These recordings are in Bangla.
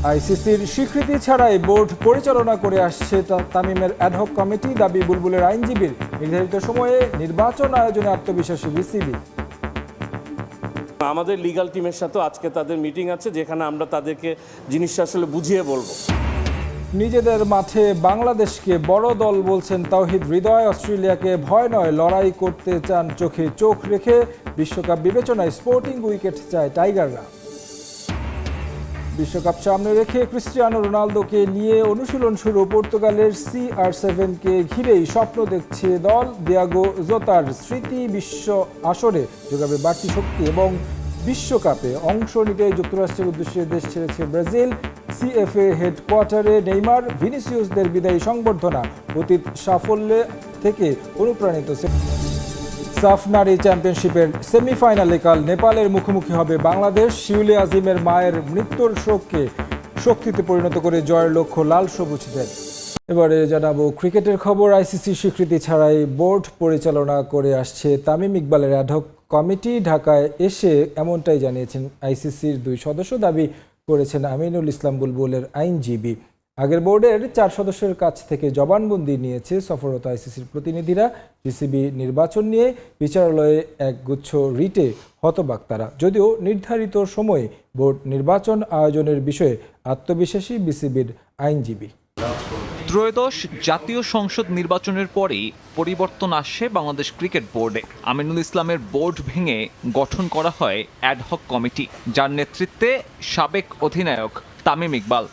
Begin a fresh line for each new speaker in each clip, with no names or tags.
আইসিসির স্বীকৃতি ছাড়াই বোর্ড পরিচালনা করে আসছে তামিমের অ্যাডহক কমিটি, দাবি বুলবুলের আইনজীবীর। নির্ধারিত সময়ে নির্বাচন আয়োজনে আত্মবিশ্বাসী বিসিবি।
আমাদের লিগ্যাল টিমের সাথেও আজকে তাদের মিটিং আছে, যেখানে আমরা তাদেরকে জিনিসটা আসলে বুঝিয়ে বলবো।
নিজেদের মাঠে বাংলাদেশকে বড় দল বলছেন তাওহিদ হৃদয়। অস্ট্রেলিয়াকে ভয় নয়, লড়াই করতে চান চোখে চোখ রেখে। বিশ্বকাপ বিবেচনায় স্পোর্টিং উইকেট চায় টাইগাররা। বিশ্বকাপ সামনে রেখে ক্রিস্টিয়ানো রোনালদোকে নিয়ে অনুশীলন শুরু। পর্তুগালের CR7-কে ঘিরেই স্বপ্ন দেখছে দল। দিয়াগো জোতার স্মৃতি বিশ্ব আসরে যোগাবে বাড়তি শক্তি এবং বিশ্বকাপে অংশ নিতে যুক্তরাষ্ট্রের উদ্দেশ্যে দেশ ছেড়েছে ব্রাজিল। CFA হেডকোয়ার্টারে নেইমার ভিনিসিয়াসদের বিদায়ী সংবর্ধনা। অতীত সাফল্যে থেকে অনুপ্রাণিত। সাফ নারী চ্যাম্পিয়নশিপের সেমিফাইনালে কাল নেপালের মুখোমুখি হবে বাংলাদেশ। শিউলি আজিমের মায়ের মৃত্যুর শোককে শক্তিতে পরিণত করে জয়ের লক্ষ্য লাল সবুজদের। এবারে জানাবো ক্রিকেটের খবর। আইসিসি স্বীকৃতি ছাড়াই বোর্ড পরিচালনা করে আসছে তামিম ইকবালের অ্যাডহক কমিটি। ঢাকায় এসে এমনটাই জানিয়েছেন আইসিসির 2 সদস্য, দাবি করেছেন আমিনুল ইসলাম বুলবুলের আইনজীবী। আগের বোর্ডের 4 সদস্যের কাছ থেকে জবানবন্দি নিয়েছে সফররত আইসিসির প্রতিনিধিরা। পিসিবি নির্বাচন নিয়ে বিচারালয়ে একগুচ্ছ রিটে হতবাক তারা। যদিও নির্ধারিত সময়ে বোর্ড নির্বাচন আয়োজনের বিষয়ে আত্মবিশ্বাসী বিসিবির আইনজীবী।
ত্রয়োদশ জাতীয় সংসদ নির্বাচনের পরেই পরিবর্তন আসছে বাংলাদেশ ক্রিকেট বোর্ডে। আমিনুল ইসলামের বোর্ড ভেঙে গঠন করা হয় অ্যাডহক কমিটি, যার নেতৃত্বে সাবেক অধিনায়ক তামিম ইকবাল।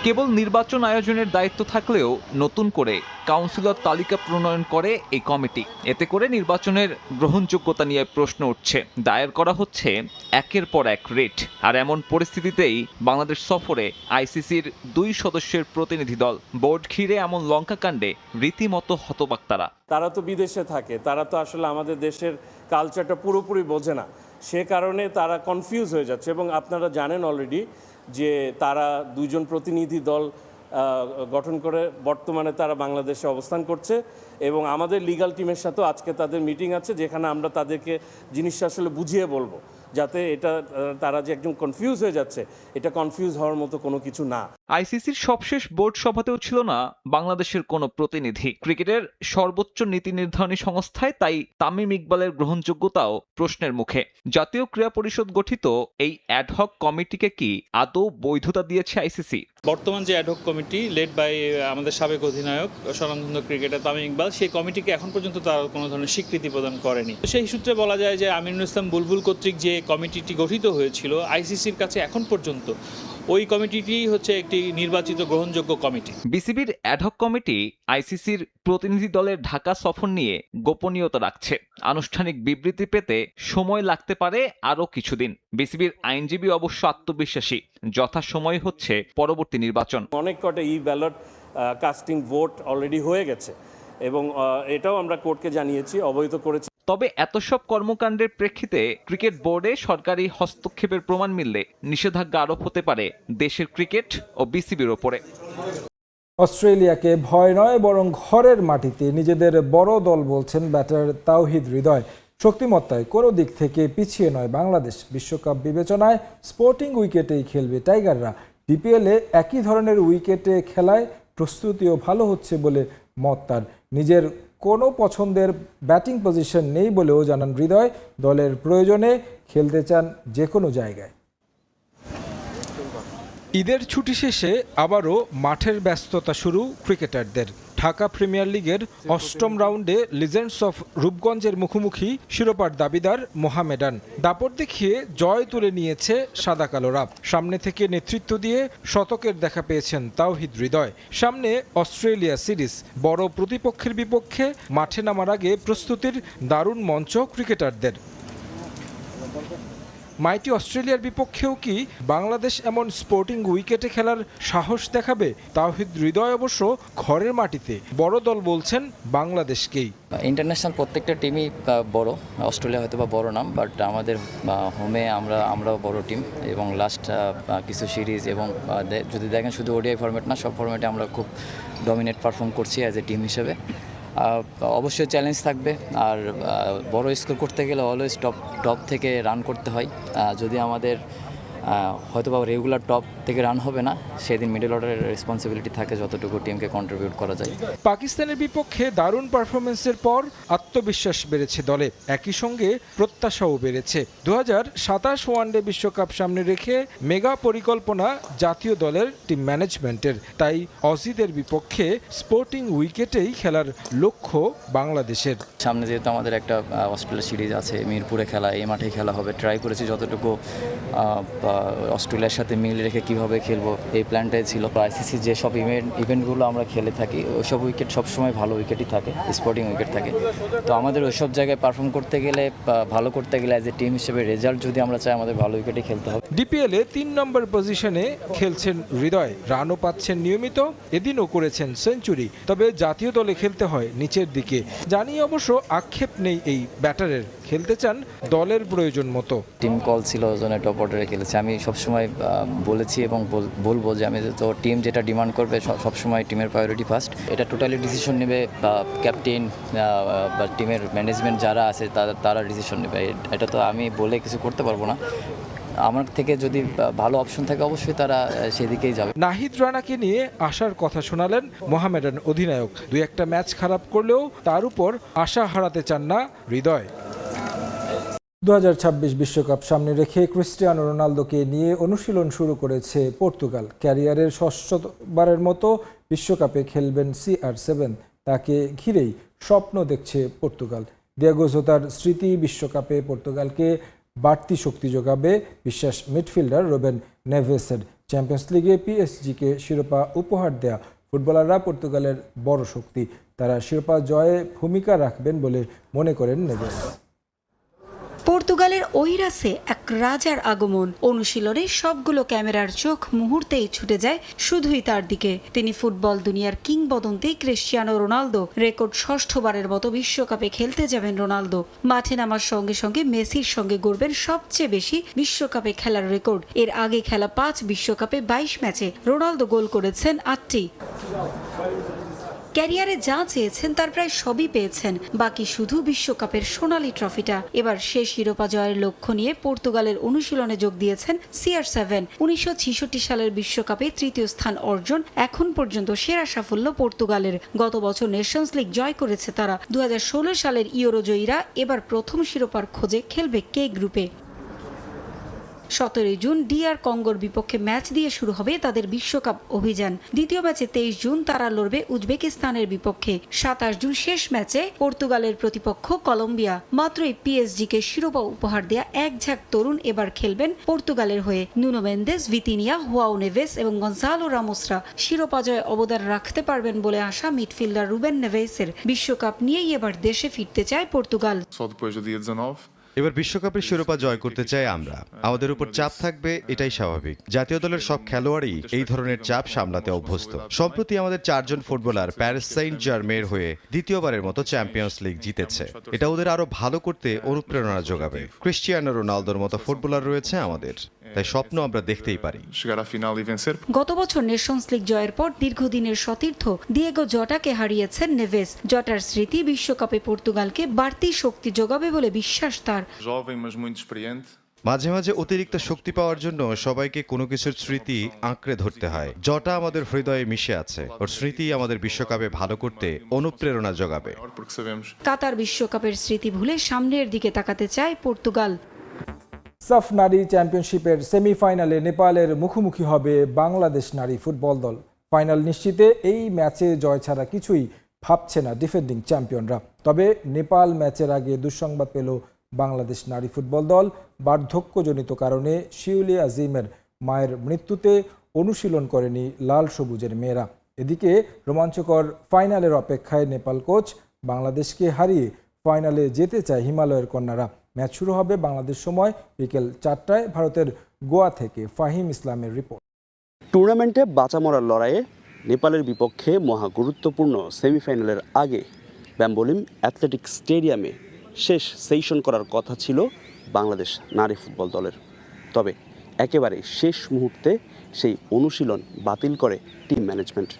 কেবল নির্বাচন আয়োজনের দায়িত্ব থাকলেও নতুন করে কাউন্সিলর তালিকা প্রণয়ন করে এই কমিটি। এতে করে নির্বাচনের গ্রহণযোগ্যতা নিয়ে প্রশ্ন উঠছে। দায়ের করা হচ্ছে একের পর এক রিট। আর এমন পরিস্থিতিতেই বাংলাদেশ সফরে আইসিসির 2 সদস্যের প্রতিনিধি দল। বোর্ড ঘিরে এমন লঙ্কাকাণ্ডে রীতিমতো হতবাক তারা।
তারা তো বিদেশে থাকে, তারা তো আসলে আমাদের দেশের কালচারটা পুরোপুরি বোঝে না। সে কারণে তারা কনফিউজ হয়ে যাচ্ছে। এবং আপনারা জানেন অলরেডি যে তারা 2 জন প্রতিনিধি দল গঠন করে বর্তমানে তারা বাংলাদেশে অবস্থান করছে। এবং আমাদের লিগ্যাল টিমের সাথেও আজকে তাদের মিটিং আছে, যেখানে আমরা তাদেরকে জিনিসটা আসলে বুঝিয়ে বলবো, যাতে এটা তারা যে একদম কনফিউজ হয়ে যাচ্ছে, এটা কনফিউজ হওয়ার মতো কোনো কিছু না।
আইসিসির সবশেষ বোর্ড সভাতেও ছিল না বাংলাদেশের কোনো প্রতিনিধি। ক্রিকেটের সর্বোচ্চ নীতি নির্ধারণী সংস্থায় তাই তামিম ইকবালের গ্রহণযোগ্যতাও প্রশ্নের মুখে। জাতীয় ক্রীড়া পরিষদ গঠিত এই অ্যাডহক কমিটিকে কি আদৌ বৈধতা দিয়েছে আইসিসি?
বর্তমান যে অ্যাডহক কমিটি লেড বাই আমাদের সাবেক অধিনায়ক স্বনামধন্য ক্রিকেটার তামিম ইকবাল, সেই কমিটিকে এখন পর্যন্ত তারা কোনো ধরনের স্বীকৃতি প্রদান করেনি। সেই সূত্রে বলা যায় যে আমিনুল ইসলাম বুলবুল কর্তৃক যে কমিটিটি গঠিত হয়েছিল আইসিসির কাছে এখন পর্যন্ত ওই কমিটিটি হচ্ছে একটি নির্বাচিত গ্রহণযোগ্য কমিটি।
বিসিবির অ্যাডহক কমিটি আইসিসির প্রতিনিধি দলের ঢাকা সফর নিয়ে গোপনীয়তা রাখছে। আনুষ্ঠানিক বিবৃতি পেতে সময় লাগতে পারে আরও কিছুদিন। বিসিবির আইনজীবী অবশ্য আত্মবিশ্বাসী, যথাসময় হচ্ছে পরবর্তী নির্বাচন।
অনেক কটা ব্যালট কাস্টিং ভোট অলরেডি হয়ে গেছে এবং এটাও আমরা কোর্টকে জানিয়েছি, অবহিত করেছি।
তবে এত সব কর্মকাণ্ডের প্রেক্ষিতে ক্রিকেট বোর্ডে সরকারি হস্তক্ষেপের প্রমাণ মিললে নিষেধাজ্ঞা আরোপ হতে পারে দেশের ক্রিকেট ও বিসিবির ওপরে।
অস্ট্রেলিয়াকে ভয় নয়, বরং ঘরের মাটিতে নিজেদের বড় দল বলছেন ব্যাটার তাওহিদ হৃদয়। শক্তিমত্তায় কোনো দিক থেকে পিছিয়ে নয় বাংলাদেশ। বিশ্বকাপ বিবেচনায় স্পোর্টিং উইকেটেই খেলবে টাইগাররা। ডিপিএলে একই ধরনের উইকেটে খেলায় প্রস্তুতিও ভালো হচ্ছে বলে মত তার। নিজের কোনো পছন্দের ব্যাটিং পজিশন নেই বলেও জানান হৃদয়। দলের প্রয়োজনে খেলতে চান যে কোনো জায়গায়। ঈদের ছুটি শেষে আবারও মাঠের ব্যস্ততা শুরু ক্রিকেটারদের। ঢাকা প্রিমিয়ার লিগের 8ম রাউন্ডে লিজেন্ডস অফ রূপগঞ্জের মুখোমুখি শিরোপার দাবিদার মোহামেডান। দাপট দেখিয়ে জয় তুলে নিয়েছে সাদা কালোরা। সামনে থেকে নেতৃত্ব দিয়ে শতকের দেখা পেয়েছেন তাওহিদ হৃদয়। সামনে অস্ট্রেলিয়া সিরিজ, বড় প্রতিপক্ষের বিপক্ষে মাঠে নামার আগে প্রস্তুতির দারুণ মঞ্চ ক্রিকেটারদের। মাইটি অস্ট্রেলিয়ার বিপক্ষেও কি বাংলাদেশ এমন স্পোর্টিং উইকেটে খেলার সাহস দেখাবে? তাওহিদ হৃদয় অবশ্য ঘরের মাটিতে বড় দল বলছেন বাংলাদেশকেই।
ইন্টারন্যাশনাল প্রত্যেকটা টিমই বড়। অস্ট্রেলিয়া হয়তো বা বড় নাম, বাট আমাদের হোমে আমরাও বড় টিম। এবং লাস্ট কিছু সিরিজ এবং যদি দেখেন শুধু ওডিআই ফরম্যাট না, সব ফরম্যাটে আমরা খুব ডমিনেট পারফর্ম করছি অ্যাজ এ টিম হিসেবে। অবশ্যই চ্যালেঞ্জ থাকবে। আর বড় স্কোর করতে গেলে অলওয়েজ টপ থেকে রান করতে হয়। যদি আমাদের হয়তো বা রেগুলার টপ থেকে রান হবে না, সেদিন মিডল অর্ডারের রেসপন্সিবিলিটি থাকে যতটুকু টিমকে কন্ট্রিবিউট করা যায়।
পাকিস্তানের বিপক্ষে দারুণ পারফরমেন্সের পর আত্মবিশ্বাস বেড়েছে দলে, একই সঙ্গে প্রত্যাশাও বেড়েছে। 2027 ওয়ানডে বিশ্বকাপ সামনে রেখে মেগা পরিকল্পনা জাতীয় দলের টিম ম্যানেজমেন্টের, তাই অজিদের বিপক্ষে স্পোর্টিং উইকেটেই খেলার লক্ষ্য বাংলাদেশের।
সামনে যেহেতু আমাদের একটা অস্ট্রেলিয়া সিরিজ আছে, মিরপুরে খেলা, এই মাঠেই খেলা হবে। ট্রাই করেছি যতটুকু অস্ট্রেলিয়ার সাথে মিল রেখে কীভাবে খেলবো এই প্ল্যানটাই ছিল। আইসিসি যেসব ইভেন্টগুলো আমরা খেলে থাকি ওইসব উইকেট সবসময় ভালো উইকেটই থাকে, স্পোর্টিং উইকেট থাকে। তো আমাদের ওইসব জায়গায় পারফর্ম করতে গেলে, ভালো করতে গেলে অ্যাজ এ টিম হিসেবে রেজাল্ট যদি আমরা চাই, আমাদের ভালো উইকেটই খেলতে হবে।
ডিপিএলে 3 নম্বর পজিশনে খেলছেন হৃদয়, রানও পাচ্ছেন নিয়মিত, এদিনও করেছেন সেঞ্চুরি। তবে জাতীয় দলে খেলতে হয় নিচের দিকে, জানি অবশ্য আক্ষেপ নেই এই ব্যাটারের, খেলতে চান দলের প্রয়োজন মতো।
টিম কল ছিল ওজনে টপ অর্ডারে খেলেছে। আমি সবসময় বলেছি এবং বলবো যে আমি তো টিম যেটা ডিমান্ড করবে সবসময় টিমের প্রায়োরিটি ফার্স্ট। এটা টোটালি ডিসিশন নেবে ক্যাপ্টেন বা টিমের ম্যানেজমেন্ট যারা আছে তারা ডিসিশন নেবে। এটা তো আমি বলে কিছু করতে পারবো না। আমার থেকে যদি ভালো অপশন থাকে অবশ্যই তারা সেদিকেই যাবে।
নাহিদ রানাকে নিয়ে আশার কথা শোনালেন মোহামেডান অধিনায়ক। 2-1 ম্যাচ খারাপ করলেও তার উপর আশা হারাতে চান না হৃদয়। 2026 বিশ্বকাপ সামনে রেখে ক্রিস্টিয়ানো রোনালদোকে নিয়ে অনুশীলন শুরু করেছে পর্তুগাল। ক্যারিয়ারের ষষ্ঠবারের মতো বিশ্বকাপে খেলবেন CR7, তাকে ঘিরেই স্বপ্ন দেখছে পর্তুগাল। দিয়েগো জোতার স্মৃতি বিশ্বকাপে পর্তুগালকে বাড়তি শক্তি যোগাবে বিশ্বাস মিডফিল্ডার রুবেন নেভেসের। চ্যাম্পিয়ন্স লিগে পিএসজিকে শিরোপা উপহার দেয়া ফুটবলাররা পর্তুগালের বড় শক্তি, তারা শিরোপা জয়ে ভূমিকা রাখবেন বলে মনে করেন নেভেস।
পর্তুগালের ওইরাসে এক রাজার আগমন। অনুশীলনে সবগুলো ক্যামেরার চোখ মুহূর্তেই ছুটে যায় শুধুই তার দিকে। তিনি ফুটবল দুনিয়ার কিংবদন্তি ক্রিস্টিয়ানো রোনালদো। রেকর্ড ষষ্ঠবারের মতো বিশ্বকাপে খেলতে যাবেন রোনালদো। মাঠে নামার সঙ্গে সঙ্গে মেসির সঙ্গে গড়বেন সবচেয়ে বেশি বিশ্বকাপে খেলার রেকর্ড। এর আগে খেলা 5 বিশ্বকাপে 22 ম্যাচে রোনালদো গোল করেছেন 8টি। ক্যারিয়ারে যা চেয়েছেন তার প্রায় সবই পেয়েছেন, বাকি শুধু বিশ্বকাপের সোনালী ট্রফিটা। এবার শেষ শিরোপা জয়ের লক্ষ্য নিয়ে পর্তুগালের অনুশীলনে যোগ দিয়েছেন CR7। 1966 সালের বিশ্বকাপে 3য় স্থান অর্জন এখন পর্যন্ত সেরা সাফল্য পর্তুগালের। গত বছর নেশনস লিগ জয় করেছে তারা। 2016 সালের ইউরো জয়ীরা এবার প্রথম শিরোপার খোঁজে খেলবে কে গ্রুপে। 17 জুন DR কঙ্গোর বিপক্ষে ম্যাচ দিয়ে শুরু হবে তাদের বিশ্বকাপ অভিযান। দ্বিতীয় ম্যাচে 23 জুন তারা লড়বে উজবেকিস্তানের বিপক্ষে। 27 জুন শেষ ম্যাচে পর্তুগালের প্রতিপক্ষ কলম্বিয়া। মাত্রই পিএসজিকে শিরোপা উপহার দেয়া এক ঝাঁক তরুণ এবার খেলবেন পর্তুগালের হয়ে। Nuno Mendes, Vitinha, João Neves এবং গনসালো রামোসরা শিরোপা জয়ে অবদান রাখতে পারবেন বলে আশা মিডফিল্ডার রুবেন নেভেসের। বিশ্বকাপ নিয়েই এবার দেশে ফিরতে চায় পর্তুগাল।
এবার বিশ্বকাপের শিরোপা জয় করতে চাই আমরা। আমাদের উপর চাপ থাকবে, এটাই স্বাভাবিক। জাতীয় দলের সব খেলোয়াড়ই এই ধরনের চাপ সামলাতে অভ্যস্ত। সম্প্রতি আমাদের 4 জন ফুটবলার প্যারিস সেইন্ট জার্মের হয়ে দ্বিতীয়বারের মতো চ্যাম্পিয়ন্স লিগ জিতেছে। এটা ওদের আরো ভালো করতে অনুপ্রেরণা যোগাবে। ক্রিস্টিয়ানো রোনালদোর মতো ফুটবলার রয়েছে আমাদের, তাই স্বপ্ন আমরা দেখতেই পারি।
গত বছর নেশনস লিগ জয়ের পর দীর্ঘদিনের সতীর্থ দিয়েগো জটাকে হারিয়েছেন নেভেস। জটার স্মৃতি বিশ্বকাপে পর্তুগালকে বাড়তি শক্তি যোগাবে বলে বিশ্বাস তার।
মাঝে মাঝে অতিরিক্ত শক্তি পাওয়ার জন্য সবাইকে কোনো কিছুর স্মৃতি আঁকড়ে ধরতে হয়। জটা আমাদের হৃদয়ে মিশে আছে, ওর স্মৃতি আমাদের বিশ্বকাপে ভালো করতে অনুপ্রেরণা যোগাবে।
কাতার বিশ্বকাপের স্মৃতি ভুলে সামনের দিকে তাকাতে চায় পর্তুগাল।
সাফ নারী চ্যাম্পিয়নশিপের সেমিফাইনালে নেপালের মুখোমুখি হবে বাংলাদেশ নারী ফুটবল দল। ফাইনাল নিশ্চিতে এই ম্যাচে জয় ছাড়া কিছুই ভাবছে না ডিফেন্ডিং চ্যাম্পিয়নরা। তবে নেপাল ম্যাচের আগে দুঃসংবাদ পেল বাংলাদেশ নারী ফুটবল দল। বার্ধক্যজনিত কারণে শিউলি আজিমের মায়ের মৃত্যুতে অনুশীলন করেনি লাল সবুজের মেয়েরা। এদিকে রোমাঞ্চকর ফাইনালের অপেক্ষায় নেপাল কোচ। বাংলাদেশকে হারিয়ে ফাইনালে যেতে চায় হিমালয়ের কন্যারা। ম্যাচ শুরু হবে বাংলাদেশ সময় বিকেল 4টায়। ভারতের গোয়া থেকে ফাহিম ইসলামের রিপোর্ট।
টুর্নামেন্টে বাঁচা মরার লড়াইয়ে নেপালের বিপক্ষে মহা গুরুত্বপূর্ণ সেমিফাইনালের আগে ব্যাম্বোলিম অ্যাথলেটিক্স স্টেডিয়ামে শেষ সেশন করার কথা ছিল বাংলাদেশ নারী ফুটবল দলের। তবে একেবারে শেষ মুহূর্তে সেই অনুশীলন বাতিল করে টিম ম্যানেজমেন্ট।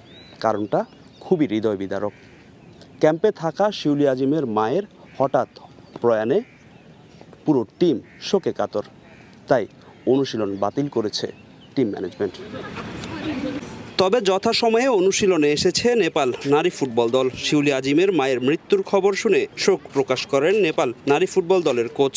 কারণটা খুবই হৃদয় বিদারক। ক্যাম্পে থাকা শিউলি আজিমের মায়ের হঠাৎ প্রয়াণে পুরো টিম শোকে কাতর। তাই অনুশীলন বাতিল করেছে টিম ম্যানেজমেন্ট। তবে যথাসময়ে অনুশীলনে এসেছে নেপাল নারী ফুটবল দল। শিউলি আজিমের মায়ের মৃত্যুর খবর শুনে শোক প্রকাশ করেন নেপাল নারী ফুটবল দলের কোচ।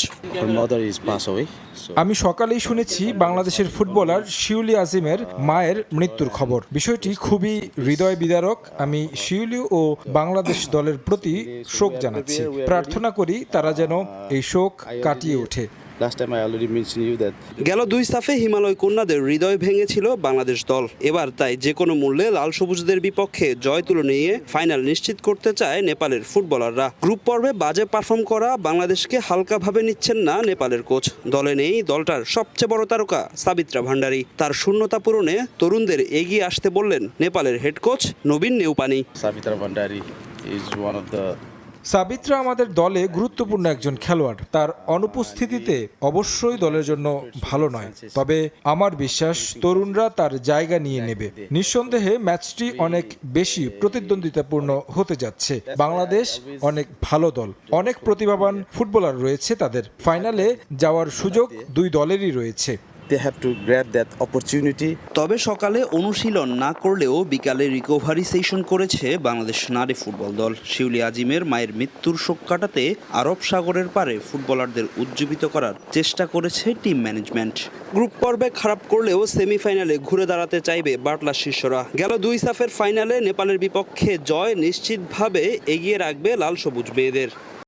আমি সকালেই শুনেছি বাংলাদেশের ফুটবলার শিউলি আজিমের মায়ের মৃত্যুর খবর। বিষয়টি খুবই হৃদয় বিদারক। আমি শিউলি ও বাংলাদেশ দলের প্রতি শোক জানাচ্ছি। প্রার্থনা করি তারা যেন এই শোক কাটিয়ে ওঠে।
গেল 2 সাফে হিমালয় কন্যাদের হৃদয় ভেঙেছিল বাংলাদেশ দল। এবার তাই যে কোনো মূল্যে লাল সবুজদের বিপক্ষে জয় তুলে নিয়ে ফাইনাল নিশ্চিত করতে চায় নেপালের ফুটবলাররা। গ্রুপ পর্বে বাজে পারফর্ম করা বাংলাদেশকে হালকাভাবে নিচ্ছেন না নেপালের কোচ। দলে নেই দলটার সবচেয়ে বড় তারকা সাবিত্রা ভান্ডারী। তার শূন্যতা পূরণে তরুণদের এগিয়ে আসতে বললেন নেপালের হেড কোচ নবীন নেউপানি।
সাবিত্রা আমাদের দলে গুরুত্বপূর্ণ একজন খেলোয়াড়। তার অনুপস্থিতিতে অবশ্যই দলের জন্য ভালো নয়, তবে আমার বিশ্বাস তরুণরা তার জায়গা নিয়ে নেবে। নিঃসন্দেহে ম্যাচটি অনেক বেশি প্রতিদ্বন্দ্বিতাপূর্ণ হতে যাচ্ছে। বাংলাদেশ অনেক ভালো দল, অনেক প্রতিভাবান ফুটবলার রয়েছে তাদের। ফাইনালে যাওয়ার সুযোগ দুই দলেরই রয়েছে।
তবে সকালে অনুশীলন না করলেও বিকালে রিকভারি সেশন করেছে বাংলাদেশ নারী ফুটবল দল। শিউলি আজিমের মায়ের মৃত্যুর শোক কাটাতে আরব সাগরের পারে ফুটবলারদের উজ্জীবিত করার চেষ্টা করেছে টিম ম্যানেজমেন্ট। গ্রুপ পর্বে খারাপ করলেও সেমিফাইনালে ঘুরে দাঁড়াতে চাইবে বাটলার শিষ্যরা। গেল 2 সাফের ফাইনালে নেপালের বিপক্ষে জয় নিশ্চিতভাবে এগিয়ে রাখবে লাল সবুজ মেয়েদের।